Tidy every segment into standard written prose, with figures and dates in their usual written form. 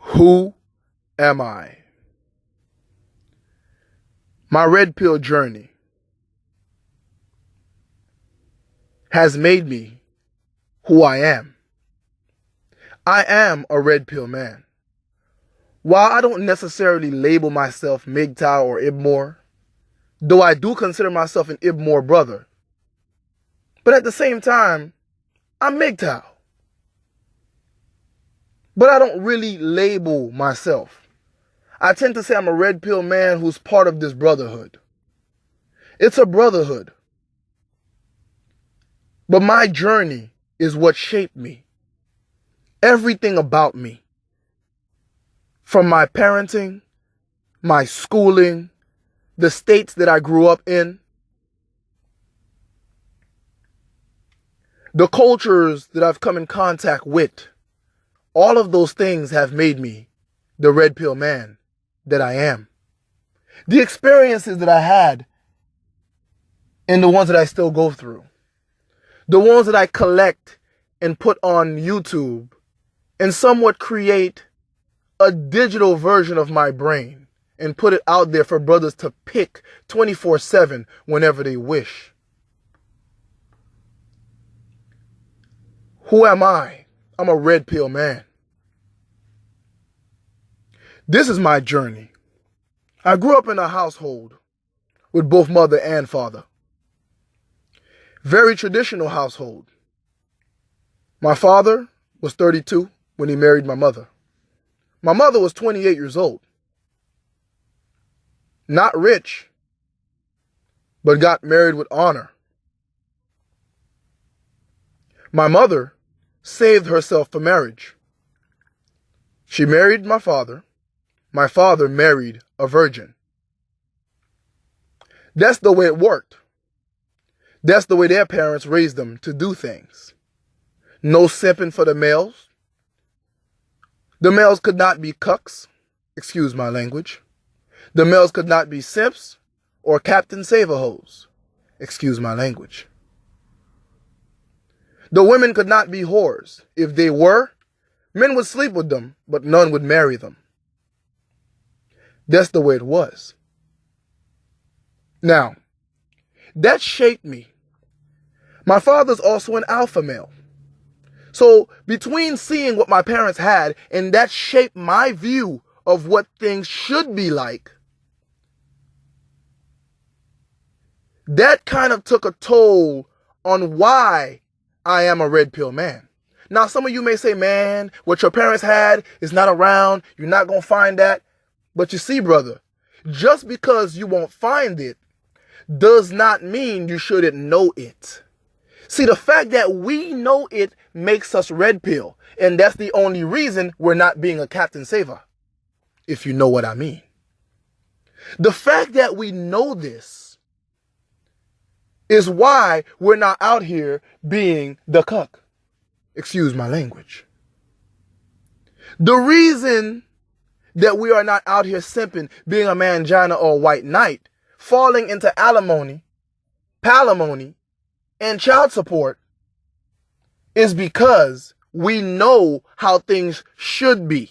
Who am I? My red pill journey has made me who I am. I am a red pill man. While I don't necessarily label myself Mgtow or Ibmor, though I do consider myself an Ibmor brother, but at the same time, I'm Mgtow. But I don't really label myself. I tend to say I'm a red pill man who's part of this brotherhood. It's a brotherhood. But my journey is what shaped me. Everything about me. From my parenting, my schooling, the states that I grew up in, the cultures that I've come in contact with, all of those things have made me the red pill man that I am. The experiences that I had and the ones that I still go through. The ones that I collect and put on YouTube and somewhat create a digital version of my brain and put it out there for brothers to pick 24/7 whenever they wish. Who am I? I'm a red pill man. This is my journey. I grew up in a household with both mother and father. Very traditional household. My father was 32 when he married my mother. My mother was 28 years old. Not rich, but got married with honor. My mother saved herself for marriage. She married my father. My father married a virgin. That's the way it worked. That's the way their parents raised them to do things. No simping for the males. The males could not be cucks, excuse my language. The males could not be simps or Captain Save-A-Hoes, excuse my language. The women could not be whores. If they were, men would sleep with them, but none would marry them. That's the way it was. Now, that shaped me. My father's also an alpha male. So between seeing what my parents had and that shaped my view of what things should be like, that kind of took a toll on why I am a red pill man. Now, some of you may say, man, what your parents had is not around. You're not going to find that. But you see, brother, just because you won't find it does not mean you shouldn't know it. See, the fact that we know it makes us red pill. And that's the only reason we're not being a Captain Saver, if you know what I mean. The fact that we know this is why we're not out here being the cuck. Excuse my language. The reason that we are not out here simping, being a mangina or a white knight, falling into alimony, palimony, and child support is because we know how things should be.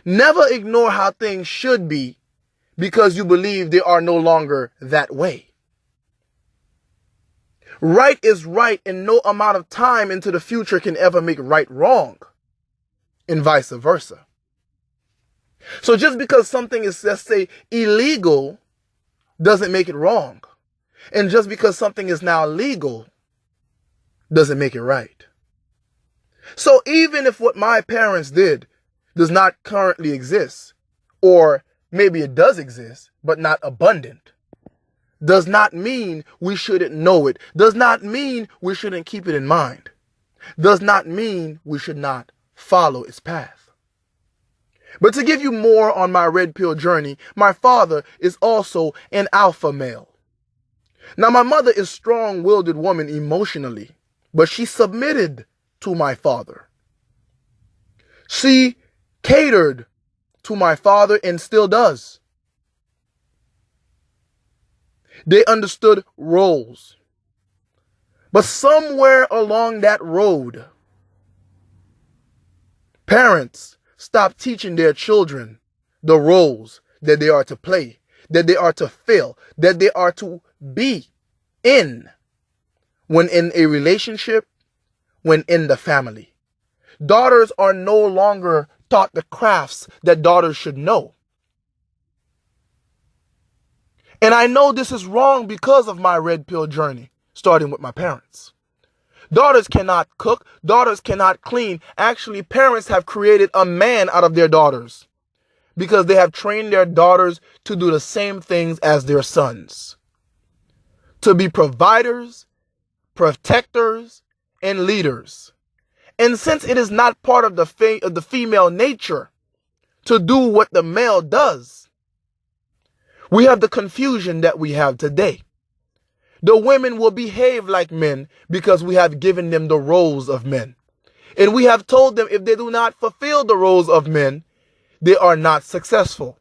Never ignore how things should be because you believe they are no longer that way. Right is right, and no amount of time into the future can ever make right wrong, and vice versa. So just because something is, let's say, illegal doesn't make it wrong. And just because something is now legal doesn't make it right. So even if what my parents did does not currently exist, or maybe it does exist, but not abundant, does not mean we shouldn't know it, does not mean we shouldn't keep it in mind, does not mean we should not follow its path. But to give you more on my red pill journey, my father is also an alpha male. Now, my mother is a strong-willed woman emotionally, but she submitted to my father. She catered to my father and still does. They understood roles. But somewhere along that road, parents stop teaching their children the roles that they are to play, that they are to fill, that they are to be in when in a relationship, when in the family. Daughters are no longer taught the crafts that daughters should know. And I know this is wrong because of my red pill journey, starting with my parents. Daughters cannot cook. Daughters cannot clean. Actually, parents have created a man out of their daughters because they have trained their daughters to do the same things as their sons. To be providers, protectors, and leaders. And since it is not part of the female nature to do what the male does, we have the confusion that we have today. The women will behave like men because we have given them the roles of men. And we have told them if they do not fulfill the roles of men, they are not successful.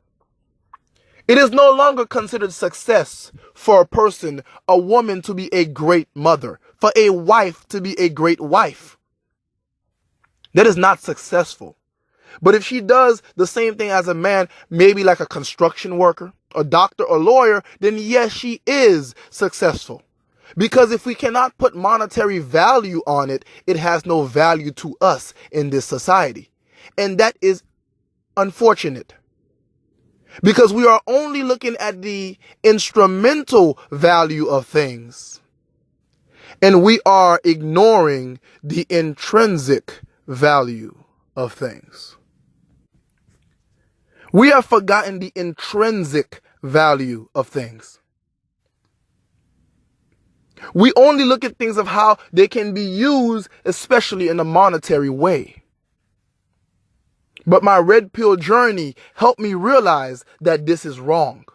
It is no longer considered success for a person, a woman, to be a great mother, for a wife to be a great wife. That is not successful. But if she does the same thing as a man, maybe like a construction worker, a doctor, or lawyer, then yes, she is successful. Because if we cannot put monetary value on it, it has no value to us in this society. And that is unfortunate. Because we are only looking at the instrumental value of things. And we are ignoring the intrinsic value of things. We have forgotten the intrinsic value of things. We only look at things of how they can be used, especially in a monetary way. But my red pill journey helped me realize that this is wrong.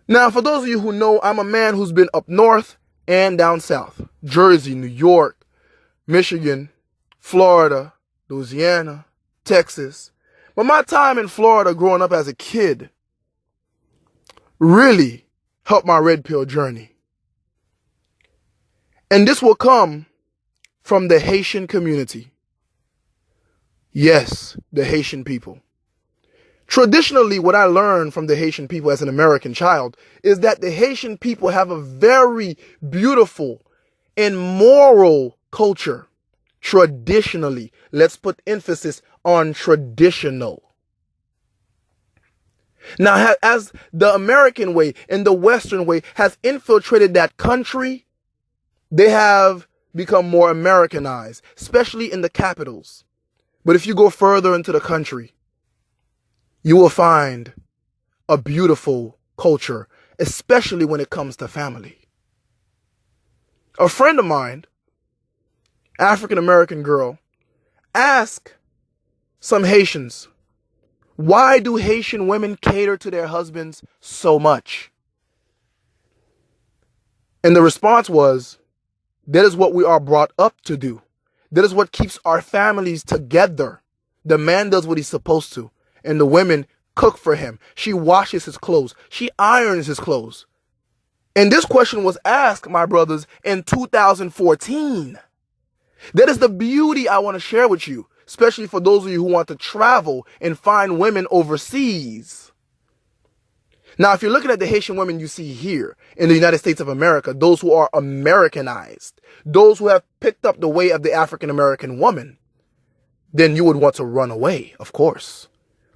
Now, for those of you who know, I'm a man who's been up north and down south. Jersey, New York, Michigan, Florida, Louisiana, Texas. But my time in Florida growing up as a kid really helped my red pill journey. And this will come from the Haitian community. Yes, the Haitian people. Traditionally, what I learned from the Haitian people as an American child is that the Haitian people have a very beautiful and moral culture. Traditionally, let's put emphasis on traditional. Now, as the American way and the Western way has infiltrated that country, they have become more Americanized, especially in the capitals. But if you go further into the country, you will find a beautiful culture, especially when it comes to family. A friend of mine, African-American girl, asked some Haitians, why do Haitian women cater to their husbands so much? And the response was, that is what we are brought up to do. That is what keeps our families together. The man does what he's supposed to, and the women cook for him. She washes his clothes. She irons his clothes. And this question was asked, my brothers, in 2014. That is the beauty I want to share with you, especially for those of you who want to travel and find women overseas. Now, if you're looking at the Haitian women you see here in the United States of America, those who are Americanized, those who have picked up the way of the African-American woman, then you would want to run away, of course,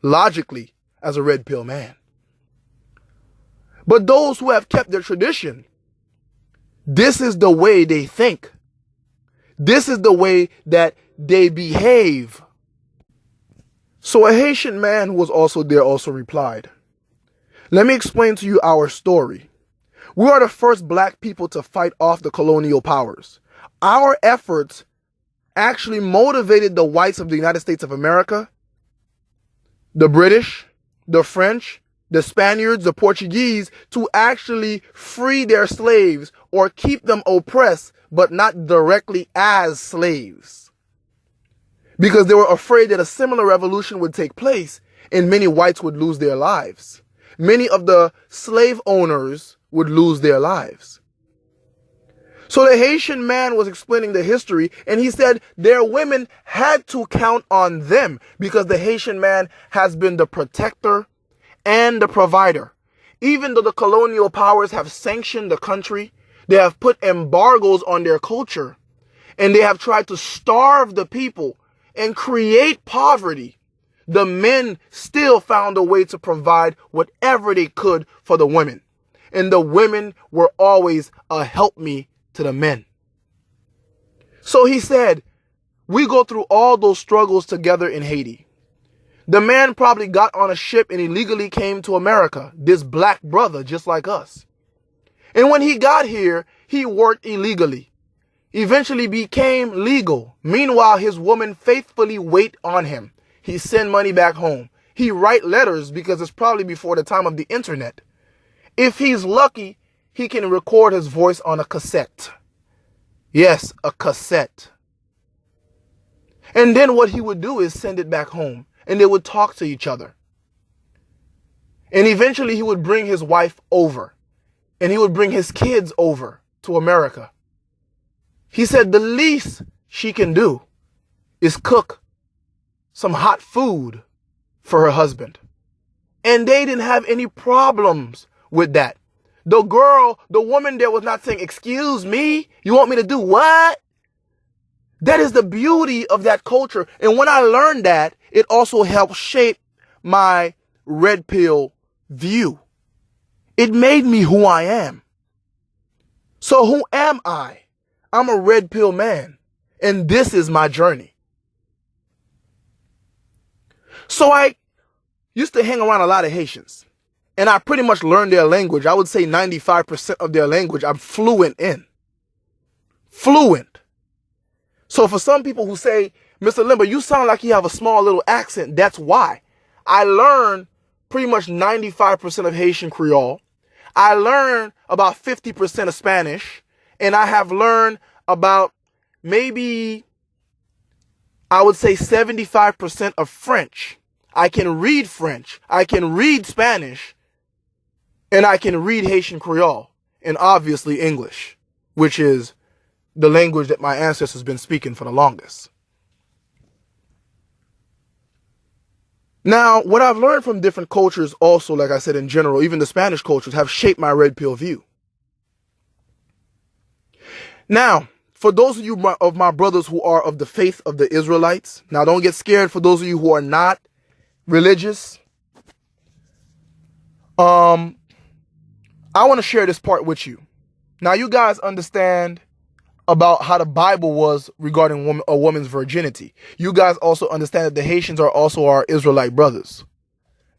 logically, as a red pill man. But those who have kept their tradition, this is the way they think. This is the way that they behave. So a Haitian man who was also there also replied, let me explain to you our story. We are the first black people to fight off the colonial powers. Our efforts actually motivated the whites of the United States of America, the British, the French, the Spaniards, the Portuguese, to actually free their slaves or keep them oppressed, but not directly as slaves. Because they were afraid that a similar revolution would take place and many whites would lose their lives. Many of the slave owners would lose their lives. So the Haitian man was explaining the history, and he said their women had to count on them because the Haitian man has been the protector and the provider. Even though the colonial powers have sanctioned the country, they have put embargoes on their culture, and they have tried to starve the people and create poverty, the men still found a way to provide whatever they could for the women. And the women were always a helpmeet to the men. So he said, we go through all those struggles together in Haiti. The man probably got on a ship and illegally came to America, this black brother just like us. And when he got here, he worked illegally, eventually became legal. Meanwhile, his woman faithfully wait on him. He send money back home. He write letters because it's probably before the time of the internet. If he's lucky, he can record his voice on a cassette. Yes, a cassette. And then what he would do is send it back home, and they would talk to each other. And eventually he would bring his wife over, and he would bring his kids over to America. He said the least she can do is cook some hot food for her husband. And they didn't have any problems with that. The woman there was not saying, excuse me, you want me to do what? That is the beauty of that culture. And when I learned that, it also helped shape my red pill view. It made me who I am. So who am I? I'm a red pill man. And this is my journey. So I used to hang around a lot of Haitians, and I pretty much learned their language. I would say 95% of their language I'm fluent in. Fluent. So for some people who say, Mr. Lemba, you sound like you have a small little accent, that's why. I learned pretty much 95% of Haitian Creole. I learned about 50% of Spanish, and I have learned about maybe, I would say 75% of French. I can read French, I can read Spanish, and I can read Haitian Creole, and obviously English, which is the language that my ancestors have been speaking for the longest. Now, what I've learned from different cultures also, like I said, in general, even the Spanish cultures, have shaped my red pill view. Now, for those of you of my brothers who are of the faith of the Israelites, now don't get scared for those of you who are not religious. I want to share this part with you. Now, you guys understand about how the Bible was regarding a woman's virginity. You guys also understand that the Haitians are also our Israelite brothers.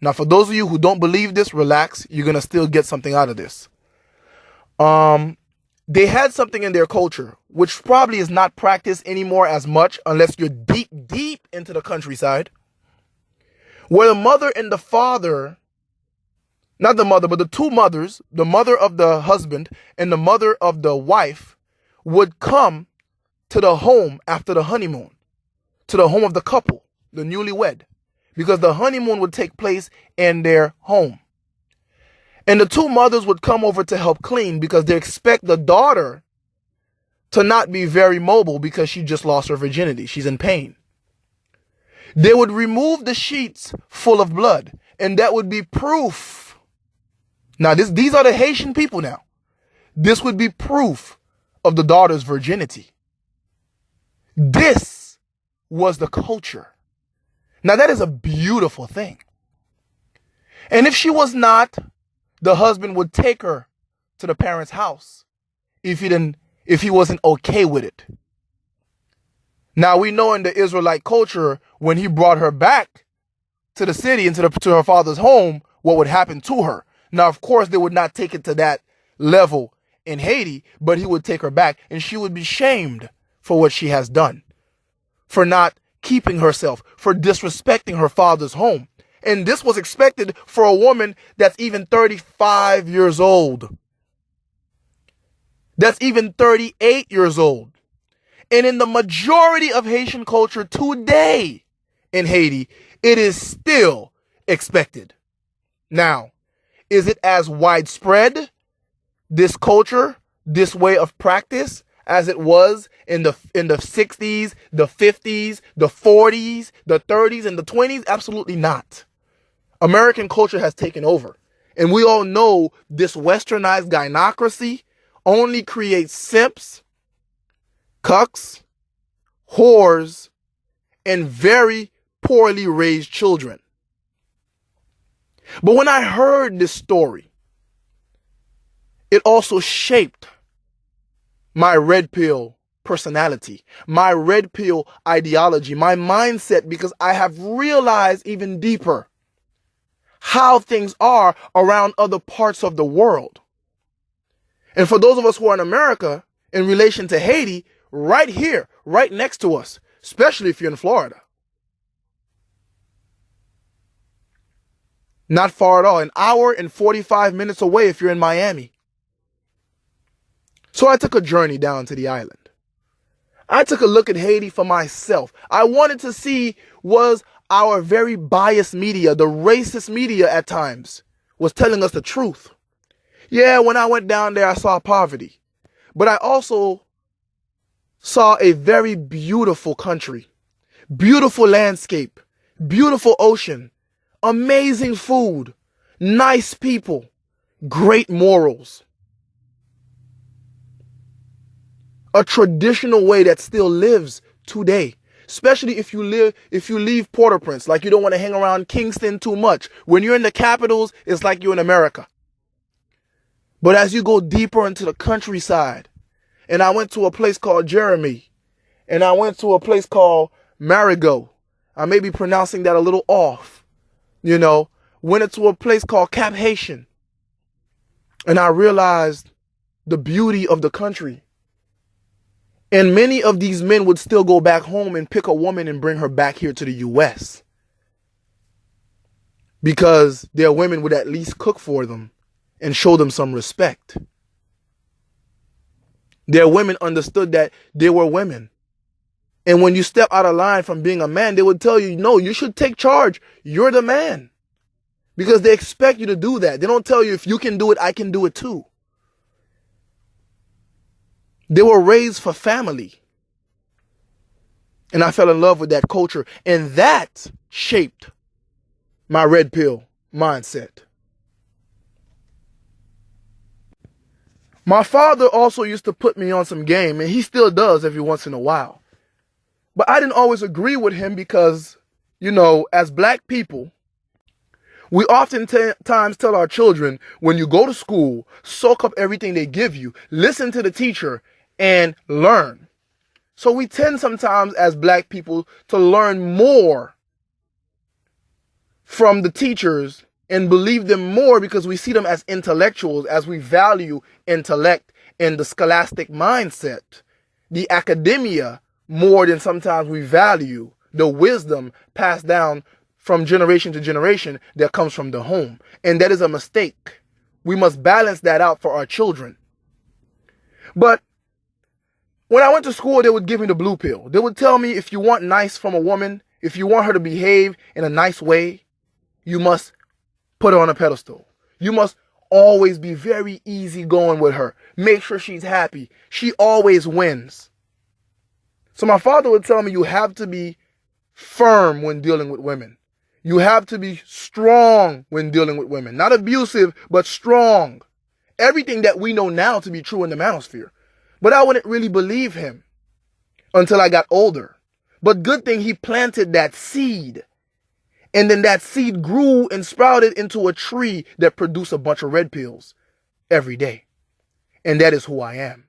Now, for those of you who don't believe this, relax. You're going to still get something out of this. They had something in their culture, which probably is not practiced anymore as much unless you're deep, deep into the countryside, where the mother and the father, not the mother, but the two mothers, the mother of the husband and the mother of the wife, would come to the home after the honeymoon, to the home of the couple, the newlywed, because the honeymoon would take place in their home. And the two mothers would come over to help clean because they expect the daughter to not be very mobile because she just lost her virginity. She's in pain. They would remove the sheets full of blood, and that would be proof. Now, these are the Haitian people now. This would be proof of the daughter's virginity. This was the culture. Now, that is a beautiful thing. And if she was not, the husband would take her to the parents' house if he wasn't okay with it. Now, we know in the Israelite culture, when he brought her back to the city and to her father's home, what would happen to her. Now, of course, they would not take it to that level in Haiti, but he would take her back, and she would be shamed for what she has done, for not keeping herself, for disrespecting her father's home. And this was expected for a woman that's even 35 years old. That's even 38 years old. And in the majority of Haitian culture today in Haiti, it is still expected. Now, is it as widespread, this culture, this way of practice as it was in the 60s, the 50s, the 40s, the 30s, and the 20s? Absolutely not. American culture has taken over. And we all know this westernized gynocracy only creates simps, cucks, whores, and very poorly raised children. But when I heard this story, it also shaped my red pill personality, my red pill ideology, my mindset, because I have realized even deeper how things are around other parts of the world. And for those of us who are in America, in relation to Haiti, right here, right next to us, especially if you're in Florida. Not far at all, an hour and 45 minutes away if you're in Miami. So I took a journey down to the island. I took a look at Haiti for myself. I wanted to see, was our very biased media, the racist media at times, was telling us the truth. Yeah, when I went down there, I saw poverty. But I also saw a very beautiful country, beautiful landscape, beautiful ocean, amazing food, nice people, great morals. A traditional way that still lives today, especially if you leave Port-au-Prince, like you don't want to hang around Kingston too much. When you're in the capitals, it's like you're in America. But as you go deeper into the countryside, and I went to a place called Jeremy, and I went to a place called Marigot. I may be pronouncing that a little off, went to a place called Cap Haitian. And I realized the beauty of the country. And many of these men would still go back home and pick a woman and bring her back here to the U.S. because their women would at least cook for them and show them some respect. Their women understood that they were women. And when you step out of line from being a man, they would tell you, no, you should take charge. You're the man. Because they expect you to do that. They don't tell you, if you can do it, I can do it too. They were raised for family. And I fell in love with that culture. And that shaped my red pill mindset. My father also used to put me on some game, and he still does every once in a while. But I didn't always agree with him because, as black people, we oftentimes tell our children, when you go to school, soak up everything they give you, listen to the teacher, and learn. So we tend sometimes as black people to learn more from the teachers and believe them more because we see them as intellectuals, as we value intellect and the scholastic mindset, the academia, more than sometimes we value the wisdom passed down from generation to generation that comes from the home. And that is a mistake. We must balance that out for our children. But when I went to school, they would give me the blue pill. They would tell me, if you want nice from a woman, if you want her to behave in a nice way, you must put her on a pedestal. You must always be very easygoing with her. Make sure she's happy. She always wins. So my father would tell me, you have to be firm when dealing with women. You have to be strong when dealing with women. Not abusive, but strong. Everything that we know now to be true in the manosphere. But I wouldn't really believe him until I got older. But good thing he planted that seed. And then that seed grew and sprouted into a tree that produced a bunch of red pills every day. And that is who I am.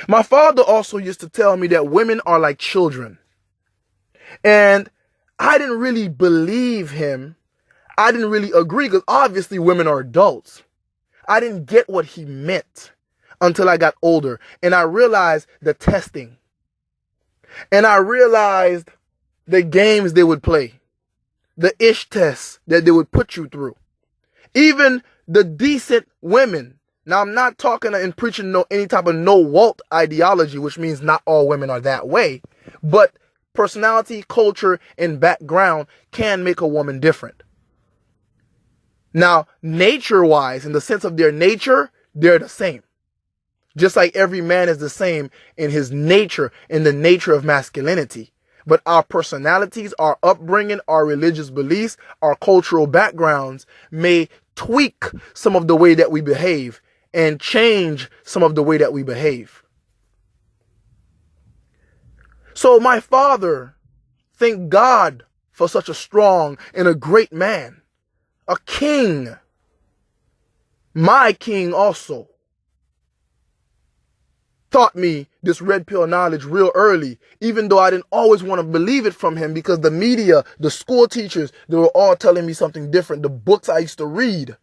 My father also used to tell me that women are like children. And I didn't really believe him. I didn't really agree because obviously women are adults. I didn't get what he meant until I got older. And I realized the testing. And I realized the games they would play. The ish tests that they would put you through. Even the decent women. Now, I'm not talking and preaching any type of no woke ideology, which means not all women are that way. But personality, culture, and background can make a woman different. Now, nature-wise, in the sense of their nature, they're the same. Just like every man is the same in his nature, in the nature of masculinity. But our personalities, our upbringing, our religious beliefs, our cultural backgrounds may tweak some of the way that we behave and change some of the way that we behave. So my father, thank God for such a strong and a great man, a king, my king also, taught me this red pill knowledge real early, even though I didn't always want to believe it from him because the media, the school teachers, they were all telling me something different. The books I used to read.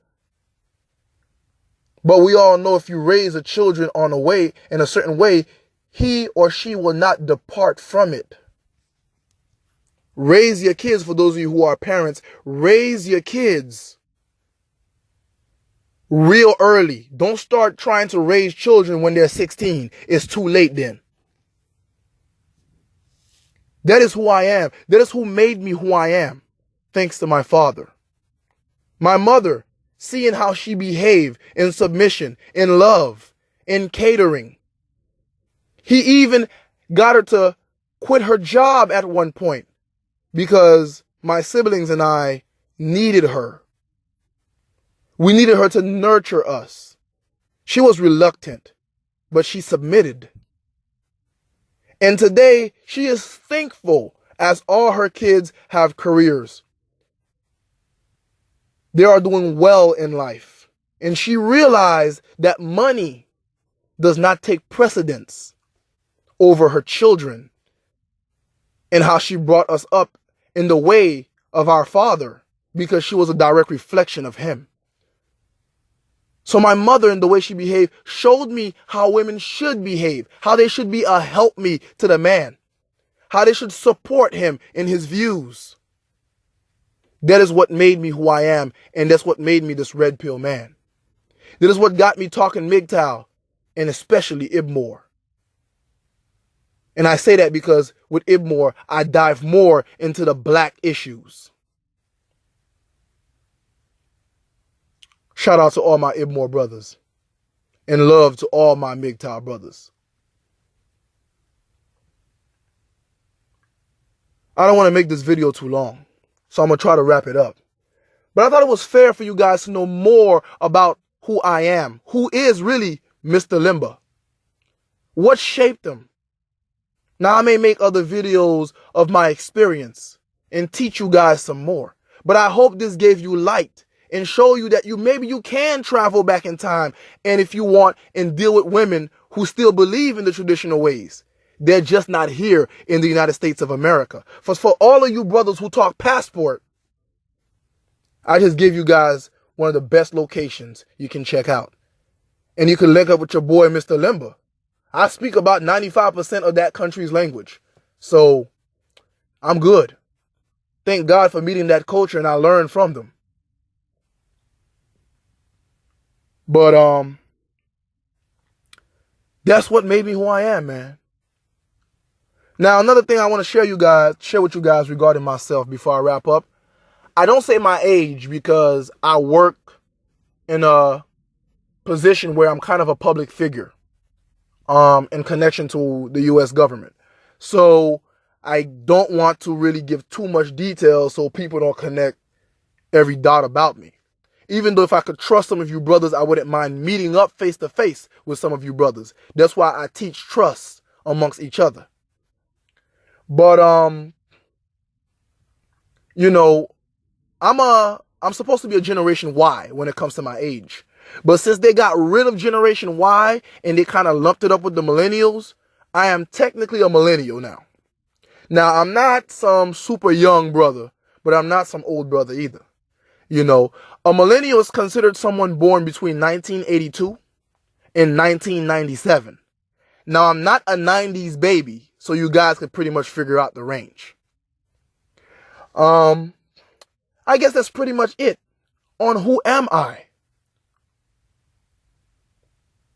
But we all know if you raise a children on a way, in a certain way, he or she will not depart from it. Raise your kids, for those of you who are parents, raise your kids real early. Don't start trying to raise children when they're 16. It's too late then. That is who I am. That is who made me who I am, thanks to my father. My mother, seeing how she behaved in submission, in love, in catering. He even got her to quit her job at one point because my siblings and I needed her. We needed her to nurture us. She was reluctant, but she submitted. And today, she is thankful as all her kids have careers. They are doing well in life. And she realized that money does not take precedence over her children and how she brought us up in the way of our father because she was a direct reflection of him. So my mother, in the way she behaved, showed me how women should behave, how they should be a helpmeet to the man, how they should support him in his views. That is what made me who I am, and that's what made me this red pill man. That is what got me talking Mgtow, and especially Ibmor. And I say that because with Ibmor, I dive more into the black issues. Shout out to all my Ibmor brothers and love to all my Mgtow brothers. I don't want to make this video too long, so I'm going to try to wrap it up. But I thought it was fair for you guys to know more about who I am, who is really Myster Lemba. What shaped him? Now, I may make other videos of my experience and teach you guys some more, but I hope this gave you light and show you that maybe you can travel back in time and if you want and deal with women who still believe in the traditional ways. They're just not here in the United States of America. For all of you brothers who talk passport, I just give you guys one of the best locations you can check out. And you can link up with your boy, Myster Lemba. I speak about 95% of that country's language. So I'm good. Thank God for meeting that culture and I learned from them. But that's what made me who I am, man. Now, another thing I want to share with you guys regarding myself before I wrap up. I don't say my age because I work in a position where I'm kind of a public figure in connection to the U.S. government. So I don't want to really give too much detail so people don't connect every dot about me. Even though if I could trust some of you brothers, I wouldn't mind meeting up face to face with some of you brothers. That's why I teach trust amongst each other. But, you know, I'm supposed to be a Generation Y when it comes to my age. But since they got rid of Generation Y and they kind of lumped it up with the millennials, I am technically a millennial now. Now, I'm not some super young brother, but I'm not some old brother either. You know, a millennial is considered someone born between 1982 and 1997. Now, I'm not a 90s baby, so you guys could pretty much figure out the range. I guess that's pretty much it on who am I.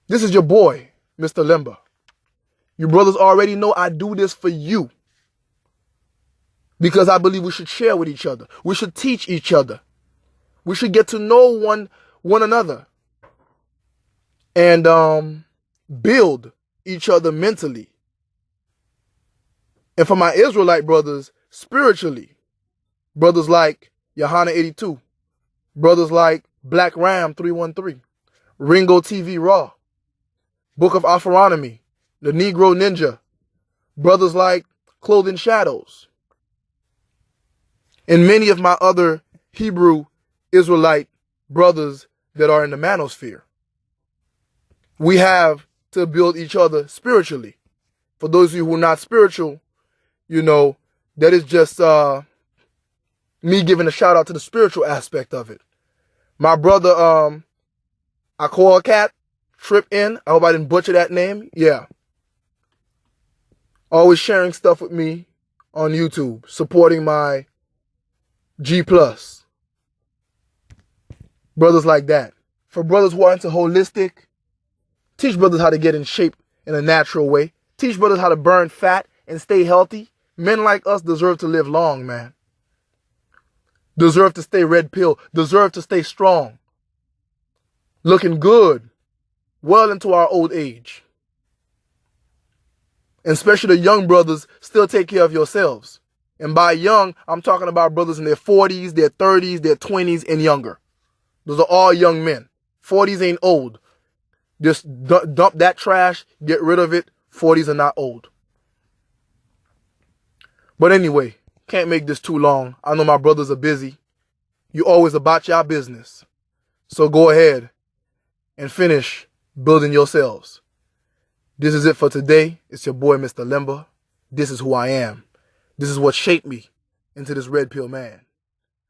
This is your boy, Myster Lemba. You brothers already know I do this for you because I believe we should share with each other. We should teach each other. We should get to know one another. and build each other mentally. And for my Israelite brothers, spiritually, brothers like Johanna 82, brothers like Black Ram 313, Ringo TV Raw, Book of Alpharonomy, The Negro Ninja, brothers like Clothing Shadows, and many of my other Hebrew Israelite brothers that are in the manosphere. We have to build each other spiritually. For those of you who are not spiritual, you know, that is just me giving a shout out to the spiritual aspect of it. My brother, I call a cat, Trip In. I hope I didn't butcher that name. Yeah. Always sharing stuff with me on YouTube, supporting my G+. Brothers like that. For brothers who are into holistic, teach brothers how to get in shape in a natural way. Teach brothers how to burn fat and stay healthy. Men like us deserve to live long, man. Deserve to stay red pill. Deserve to stay strong. Looking good. Well into our old age. And especially the young brothers, still take care of yourselves. And by young, I'm talking about brothers in their 40s, their 30s, their 20s, and younger. Those are all young men. 40s ain't old. Just dump that trash, get rid of it. 40s are not old. But anyway, can't make this too long. I know my brothers are busy. You always about your business. So go ahead and finish building yourselves. This is it for today. It's your boy, Mr. Lemba. This is who I am. This is what shaped me into this red pill man.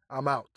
I'm out.